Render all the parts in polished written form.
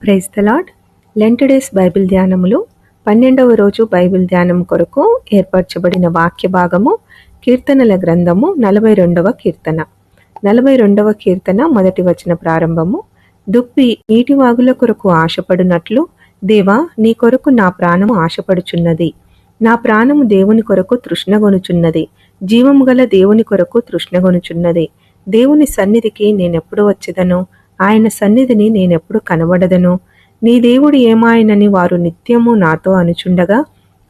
Praise the lord. Lent days bible ధ్యానములు 12వ రోజు బైబిల్ ధ్యానం కొరకు ఏర్పరచబడిన వాక్య భాగము కీర్తనల గ్రంథము 42వ కీర్తన. 42వ కీర్తన మొదటి వచన ప్రారంభము. దుప్పి నీటి వాగుల కొరకు ఆశపడునట్లు దేవా నీ కొరకు నా ప్రాణము ఆశపడుచున్నది. నా ప్రాణము దేవుని కొరకు తృష్ణగొనుచున్నది, జీవము గల దేవుని కొరకు తృష్ణగొనుచున్నది. దేవుని సన్నిధికి నేనెప్పుడు వచ్చెదను? ఆయన సన్నిధిని నేనెప్పుడు కనబడదను? నీ దేవుడు ఏమాయనని వారు నిత్యము నాతో అనుచుండగా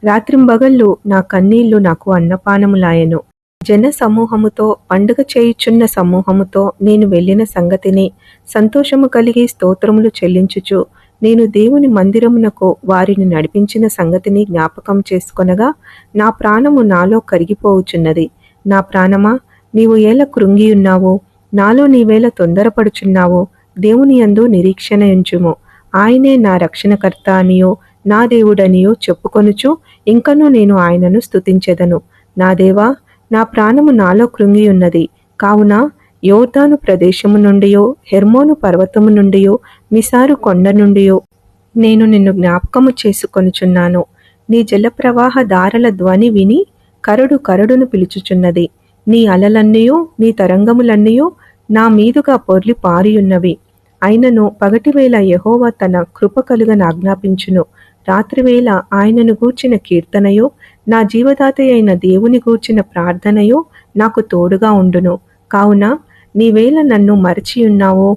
రాత్రింబగళ్ళు నా కన్నీళ్లు నాకు అన్నపానములాయెను. జన సమూహముతో పండుగ చేయుచున్న సమూహముతో నేను వెళ్ళిన సంగతిని సంతోషము కలిగి స్తోత్రములు చెల్లించుచు నేను దేవుని మందిరమునకు వారిని నడిపించిన సంగతిని జ్ఞాపకం చేసుకొనగా నా ప్రాణము నాలో కరిగిపోవుచున్నది. నా ప్రాణమా, నీవు ఏల కృంగియున్నావు? నాలో నీవేళ తొందరపడుచున్నావు? దేవుని యందు నిరీక్షణ ఉంచుము. ఆయనే నా రక్షణకర్త అనియో నా దేవుడనియో చెప్పుకొనుచు ఇంకనూ నేను ఆయనను స్తుతించెదను. నా దేవా, నా ప్రాణము నాలో కృంగియున్నది. కావున యోర్దాను ప్రదేశము నుండియో హెర్మోను పర్వతము నుండియో మిసారు కొండ నుండియో నేను నిన్ను జ్ఞాపకము చేసుకొనుచున్నాను. నీ జలప్రవాహ దారల ధ్వని విని కరడు కరడును పిలుచుచున్నది. నీ అలలన్నీయో నీ తరంగములన్నీయో నా మీదుగా పొర్లి పారియున్నవి. అయినను పగటివేళ యెహోవా తన కృప కలుగన ఆజ్ఞాపించును. రాత్రివేళ ఆయనను గూర్చిన కీర్తనయో నా జీవదాత అయిన దేవుని గూర్చిన ప్రార్థనయో నాకు తోడుగా ఉండును. కావున నీవేళ నన్ను మరచియున్నావో?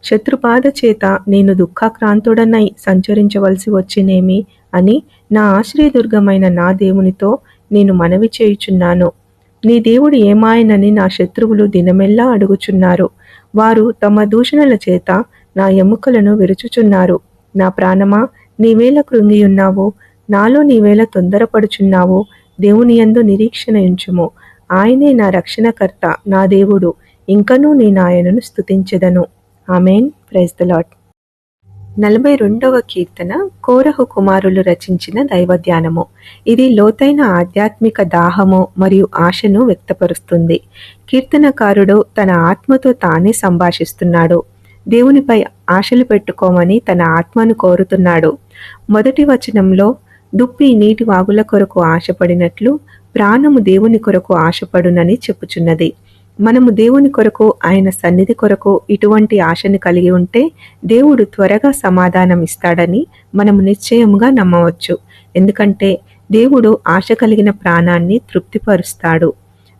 శత్రుబాధ చేత నేను దుఃఖాక్రాంతుడనై సంచరించవలసి వచ్చినేమి అని నా ఆశ్రయదుర్గమైన నా దేవునితో నేను మనవి చేయుచున్నాను. నీ దేవుడు ఏమాయనని నా శత్రువులు దినమెల్లా అడుగుచున్నారు. వారు తమ దూషణల చేత నా ఎముకలను విరుచుచున్నారు. నా ప్రాణమా, నీవేళ కృంగియున్నావో? నాలో నీవేళ తొందరపడుచున్నావో? దేవుని యందు నిరీక్షణ ఉంచుము. ఆయనే నా రక్షణకర్త, నా దేవుడు. ఇంకనూ నేను ఆయనను స్తుతించెదను. ఆమేన్. Praise the lord. 42వ కీర్తన కోరహు కుమారులు రచించిన దైవధ్యానము. ఇది లోతైన ఆధ్యాత్మిక దాహము మరియు ఆశను వ్యక్తపరుస్తుంది. కీర్తనకారుడు తన ఆత్మతో తానే సంభాషిస్తున్నాడు. దేవునిపై ఆశలు పెట్టుకోమని తన ఆత్మను కోరుతున్నాడు. మొదటి వచనంలో దుప్పి నీటి వాగుల కొరకు ఆశపడినట్లు ప్రాణము దేవుని కొరకు ఆశపడునని చెప్పుచున్నది. మనము దేవుని కొరకు, ఆయన సన్నిధి కొరకు ఇటువంటి ఆశను కలిగి ఉంటే దేవుడు త్వరగా సమాధానం ఇస్తాడని మనము నిశ్చయముగా నమ్మవచ్చు. ఎందుకంటే దేవుడు ఆశ కలిగిన ప్రాణాన్ని తృప్తిపరుస్తాడు.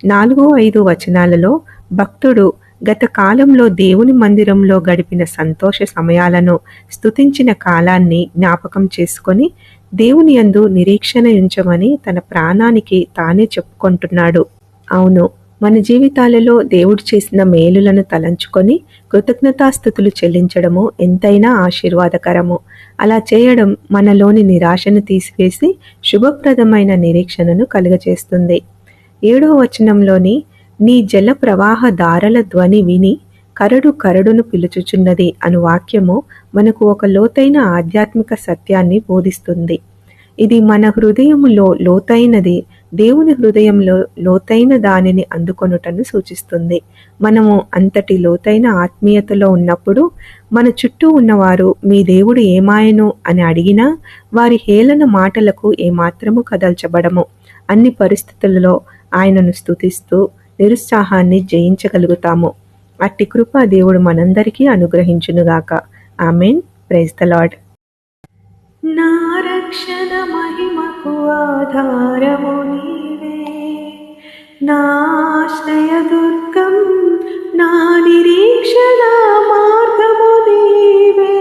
4-5 వచనాలలో భక్తుడు గత కాలంలో దేవుని మందిరంలో గడిపిన సంతోష సమయాలను, స్తుతించిన కాలాన్ని జ్ఞాపకం చేసుకొని దేవుని యందు నిరీక్షణ ఉంచమని తన ప్రాణానికి తానే చెప్పుకుంటున్నాడు. అవును, మన జీవితాలలో దేవుడు చేసిన మేలులను తలంచుకొని కృతజ్ఞతాస్థుతులు చెల్లించడము ఎంతైనా ఆశీర్వాదకరము. అలా చేయడం మనలోని నిరాశను తీసివేసి శుభప్రదమైన నిరీక్షణను కలుగచేస్తుంది. 7వ వచనంలోని నీ జల ప్రవాహ దారల ధ్వని విని కరడు కరడును పిలుచుచున్నది అను వాక్యము మనకు ఒక లోతైన ఆధ్యాత్మిక సత్యాన్ని బోధిస్తుంది. ఇది మన హృదయములో లోతైనది, దేవుని హృదయంలో లోతైన దానిని అందుకొనుటను సూచిస్తుంది. మనము అంతటి లోతైన ఆత్మీయతలో ఉన్నప్పుడు మన చుట్టూ ఉన్నవారు మీ దేవుడు ఏమాయను అని అడిగినా వారి హేళన మాటలకు ఏమాత్రము కదల్చబడము. అన్ని పరిస్థితులలో ఆయనను స్తుతిస్తూ నిరుత్సాహాన్ని జయించగలుగుతాము. అట్టి కృప దేవుడు మనందరికీ అనుగ్రహించునుగాక. ఆమేన్. Praise the lord. నా రక్షణ మహిమకు ఆధారము నీవే, నా ఆశ్రయ దుర్గం, నా నిరీక్షణ మార్గము నీవే.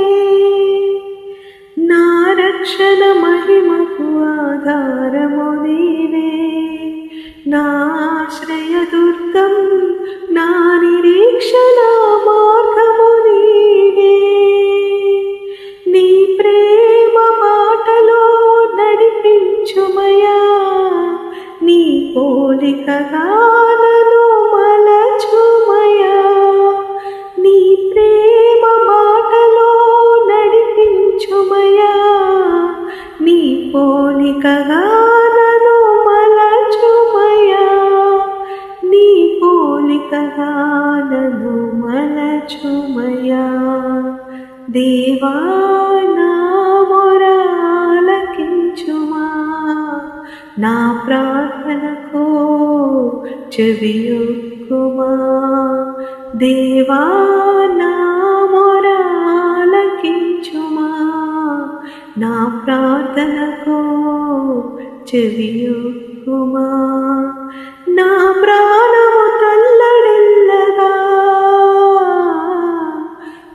నా రక్షణ మహిమకు ఆధారము నీవే, నా ఆశ్రయ దుర్గం, నా నిరీక్షణ మార్గము నీవే. నీ ప్రేమ బాటలో నడిపించుమయా, నీ పోలికగా నన్ను మలచుమయా. నీ ప్రేమ బాటలో నడిపించుమయా, నీ పోలికగా నన్ను మలచుమయా. నీ పోలికగా నన్ను మలచుమయా. దేవా నా ప్రార్థనకు చెవియొక్కుమా. దేవా నా మొరాలకించుమా, నా ప్రార్థనకు చెవియొక్కుమా. నా ప్రాణము తల్లడిల్లగా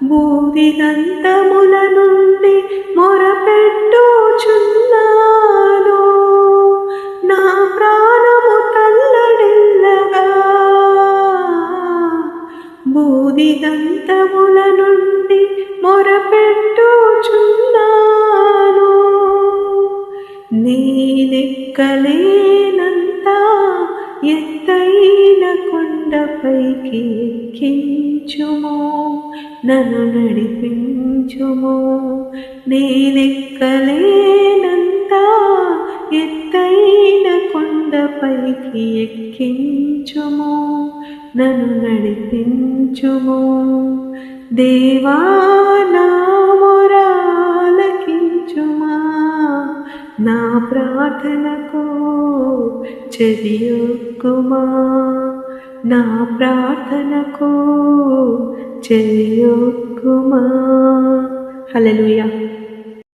బూదిగంతముల నుండి మొరపెట్టుచున్నాను. నా ప్రాణము తల్లడిల్లగా బూదిగంతముల నుండి మొరపెట్టుచున్నాను. నేనెక్కలేనంత ఎత్తైన కొండపైకి ఎక్కించుము, నన్ను నడిపించుము. నేనెక్కలేనంత ఎత్తైన కొండపైకి ఎక్కించుము, నన్ను నడిపించుము. దేవా నా మొరాలకించుమా, నా ప్రార్థనకు చెవియొక్కుమా, నా ప్రార్థనకు చెవియొక్కుమా. హల్లెలూయా.